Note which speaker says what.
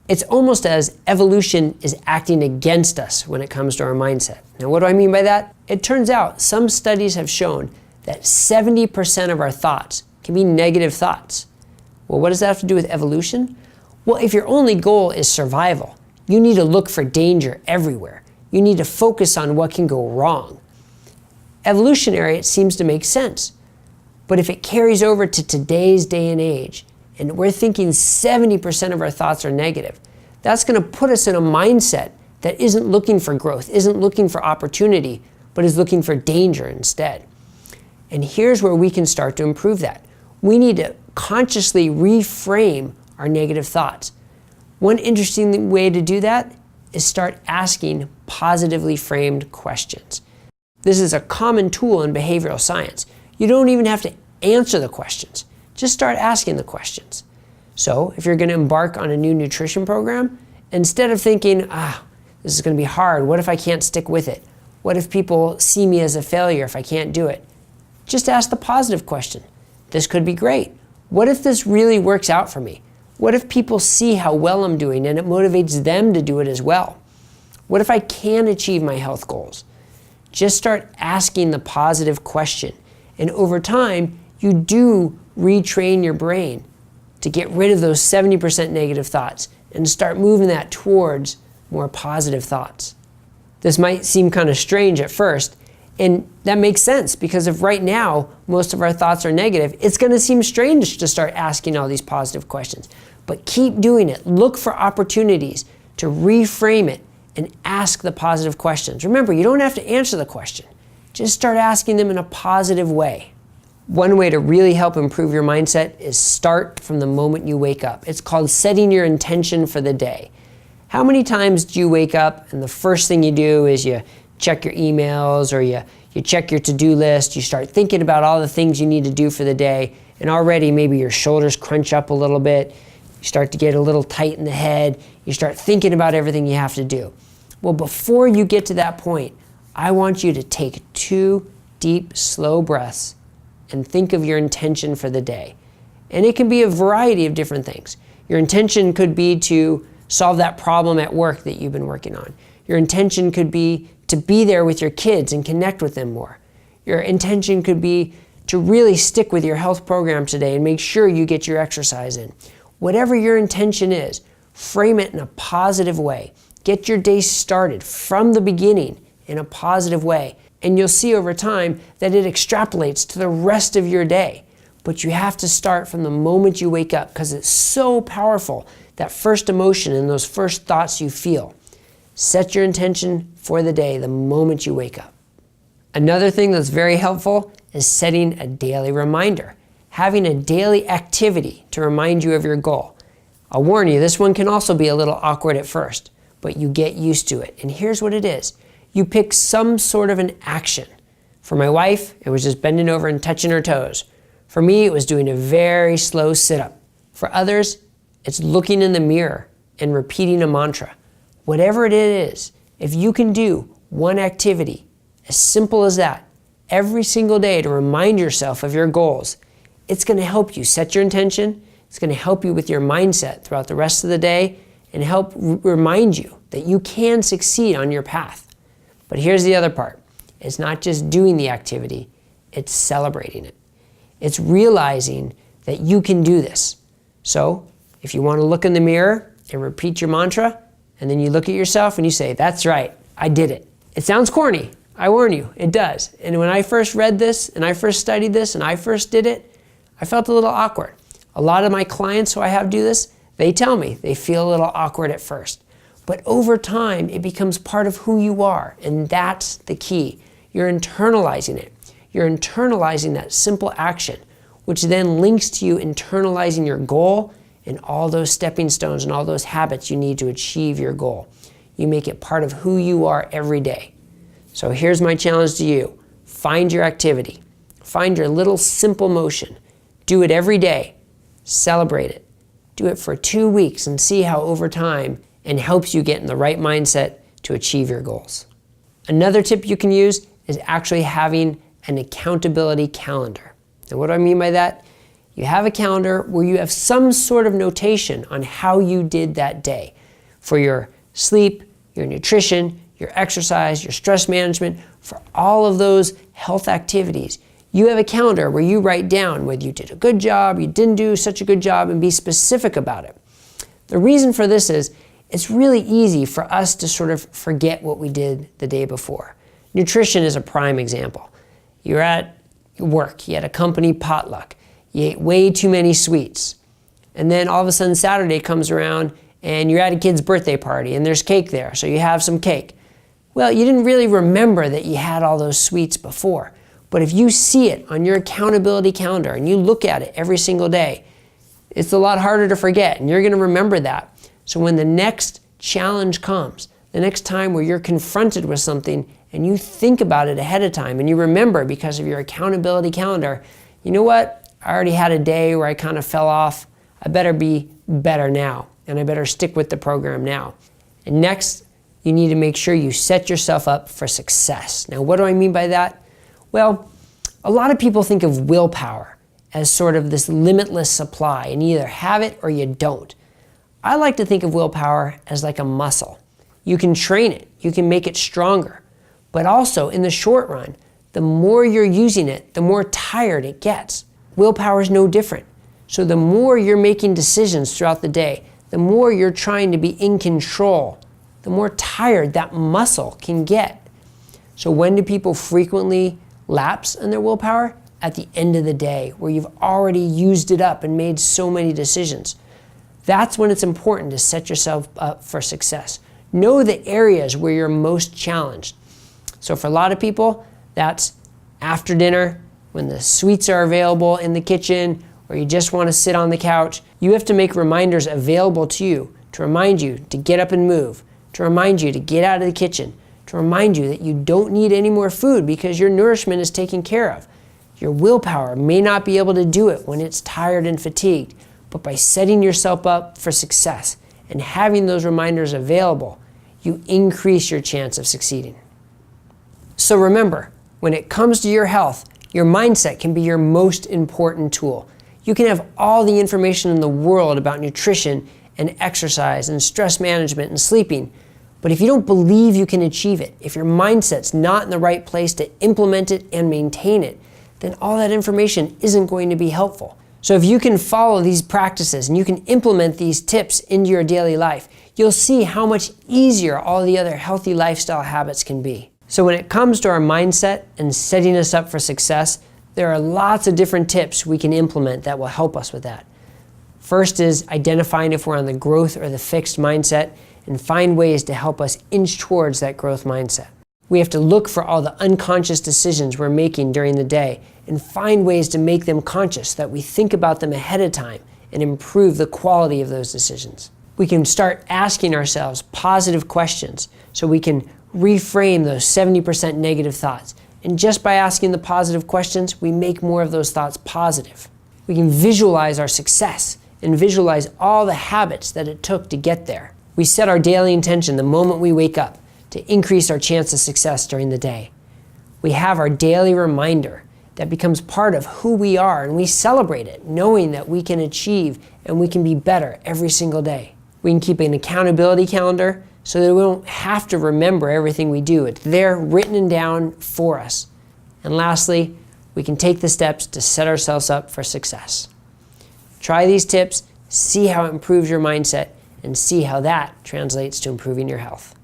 Speaker 1: It's almost as evolution is acting against us when it comes to our mindset. Now, what do I mean by that? It turns out some studies have shown that 70% of our thoughts can be negative thoughts. Well, what does that have to do with evolution? Well, if your only goal is survival, you need to look for danger everywhere. You need to focus on what can go wrong. Evolutionary, it seems to make sense. But if it carries over to today's day and age, and we're thinking 70% of our thoughts are negative, that's going to put us in a mindset that isn't looking for growth, isn't looking for opportunity, but is looking for danger instead. And here's where we can start to improve that. We need to consciously reframe our negative thoughts. One interesting way to do that is start asking positively framed questions. This is a common tool in behavioral science. You don't even have to answer the questions. Just start asking the questions. So if you're going to embark on a new nutrition program, instead of thinking, this is going to be hard, what if I can't stick with it? What if people see me as a failure if I can't do it? Just ask the positive question. This could be great. What if this really works out for me? What if people see how well I'm doing and it motivates them to do it as well? What if I can achieve my health goals? Just start asking the positive question. And over time, you do retrain your brain to get rid of those 70% negative thoughts and start moving that towards more positive thoughts. This might seem kind of strange at first, and that makes sense because if right now most of our thoughts are negative, it's going to seem strange to start asking all these positive questions. But keep doing it. Look for opportunities to reframe it and ask the positive questions. Remember, you don't have to answer the question. Just start asking them in a positive way. One way to really help improve your mindset is start from the moment you wake up. It's called setting your intention for the day. How many times do you wake up and the first thing you do is you check your emails or you check your to-do list, you start thinking about all the things you need to do for the day, and already maybe your shoulders crunch up a little bit, you start to get a little tight in the head, you start thinking about everything you have to do. Well, before you get to that point, I want you to take 2 deep, slow breaths and think of your intention for the day. And it can be a variety of different things. Your intention could be to solve that problem at work that you've been working on. Your intention could be to be there with your kids and connect with them more. Your intention could be to really stick with your health program today and make sure you get your exercise in. Whatever your intention is, frame it in a positive way. Get your day started from the beginning in a positive way. And you'll see over time that it extrapolates to the rest of your day. But you have to start from the moment you wake up because it's so powerful, that first emotion and those first thoughts you feel. Set your intention for the day the moment you wake up. Another thing that's very helpful is setting a daily reminder. Having a daily activity to remind you of your goal. I'll warn you, this one can also be a little awkward at first, but you get used to it. And here's what it is. You pick some sort of an action. For my wife, it was just bending over and touching her toes. For me, it was doing a very slow sit-up. For others, it's looking in the mirror and repeating a mantra. Whatever it is, if you can do one activity, as simple as that, every single day to remind yourself of your goals, it's going to help you set your intention, it's going to help you with your mindset throughout the rest of the day, and help remind you that you can succeed on your path. But here's the other part. It's not just doing the activity, it's celebrating it. It's realizing that you can do this. So if you want to look in the mirror and repeat your mantra, and then you look at yourself and you say, that's right, I did it. It sounds corny. I warn you, it does. And when I first read this and I first studied this and I first did it, I felt a little awkward. A lot of my clients who I have do this, they tell me they feel a little awkward at first. But over time, it becomes part of who you are, and that's the key. You're internalizing it. You're internalizing that simple action, which then links to you internalizing your goal and all those stepping stones and all those habits you need to achieve your goal. You make it part of who you are every day. So here's my challenge to you. Find your activity. Find your little simple motion. Do it every day. Celebrate it. Do it for 2 weeks and see how over time and helps you get in the right mindset to achieve your goals. Another tip you can use is actually having an accountability calendar. And what do I mean by that? You have a calendar where you have some sort of notation on how you did that day. for your sleep, your nutrition, your exercise, your stress management, for all of those health activities. You have a calendar where you write down whether you did a good job, you didn't do such a good job, and be specific about it. The reason for this is it's really easy for us to sort of forget what we did the day before. Nutrition is a prime example. You're at work, you had a company potluck, you ate way too many sweets, and then all of a sudden Saturday comes around and you're at a kid's birthday party and there's cake there, so you have some cake. Well, you didn't really remember that you had all those sweets before, but if you see it on your accountability calendar and you look at it every single day, it's a lot harder to forget, and you're going to remember that. So when the next challenge comes, the next time where you're confronted with something and you think about it ahead of time and you remember because of your accountability calendar, you know what? I already had a day where I kind of fell off. I better be better now, and I better stick with the program now. And next, you need to make sure you set yourself up for success. Now, what do I mean by that? Well, a lot of people think of willpower as sort of this limitless supply, and you either have it or you don't. I like to think of willpower as like a muscle. You can train it, you can make it stronger, but also in the short run, the more you're using it, the more tired it gets. Willpower is no different. So the more you're making decisions throughout the day, the more you're trying to be in control, the more tired that muscle can get. So when do people frequently lapse in their willpower? At the end of the day, where you've already used it up and made so many decisions. That's when it's important to set yourself up for success. Know the areas where you're most challenged. So for a lot of people, that's after dinner, when the sweets are available in the kitchen, or you just want to sit on the couch. You have to make reminders available to you to remind you to get up and move, to remind you to get out of the kitchen, to remind you that you don't need any more food because your nourishment is taken care of. Your willpower may not be able to do it when it's tired and fatigued, but by setting yourself up for success and having those reminders available, you increase your chance of succeeding. So remember, when it comes to your health, your mindset can be your most important tool. You can have all the information in the world about nutrition and exercise and stress management and sleeping, but if you don't believe you can achieve it, if your mindset's not in the right place to implement it and maintain it, then all that information isn't going to be helpful. So if you can follow these practices and you can implement these tips into your daily life, you'll see how much easier all the other healthy lifestyle habits can be. So when it comes to our mindset and setting us up for success, there are lots of different tips we can implement that will help us with that. First is identifying if we're on the growth or the fixed mindset and find ways to help us inch towards that growth mindset. We have to look for all the unconscious decisions we're making during the day and find ways to make them conscious so that we think about them ahead of time and improve the quality of those decisions. We can start asking ourselves positive questions so we can reframe those 70% negative thoughts. And just by asking the positive questions, we make more of those thoughts positive. We can visualize our success and visualize all the habits that it took to get there. We set our daily intention the moment we wake up to increase our chance of success during the day. We have our daily reminder that becomes part of who we are, and we celebrate it, knowing that we can achieve and we can be better every single day. We can keep an accountability calendar so that we don't have to remember everything we do. It's there written down for us. And lastly, we can take the steps to set ourselves up for success. Try these tips, see how it improves your mindset, and see how that translates to improving your health.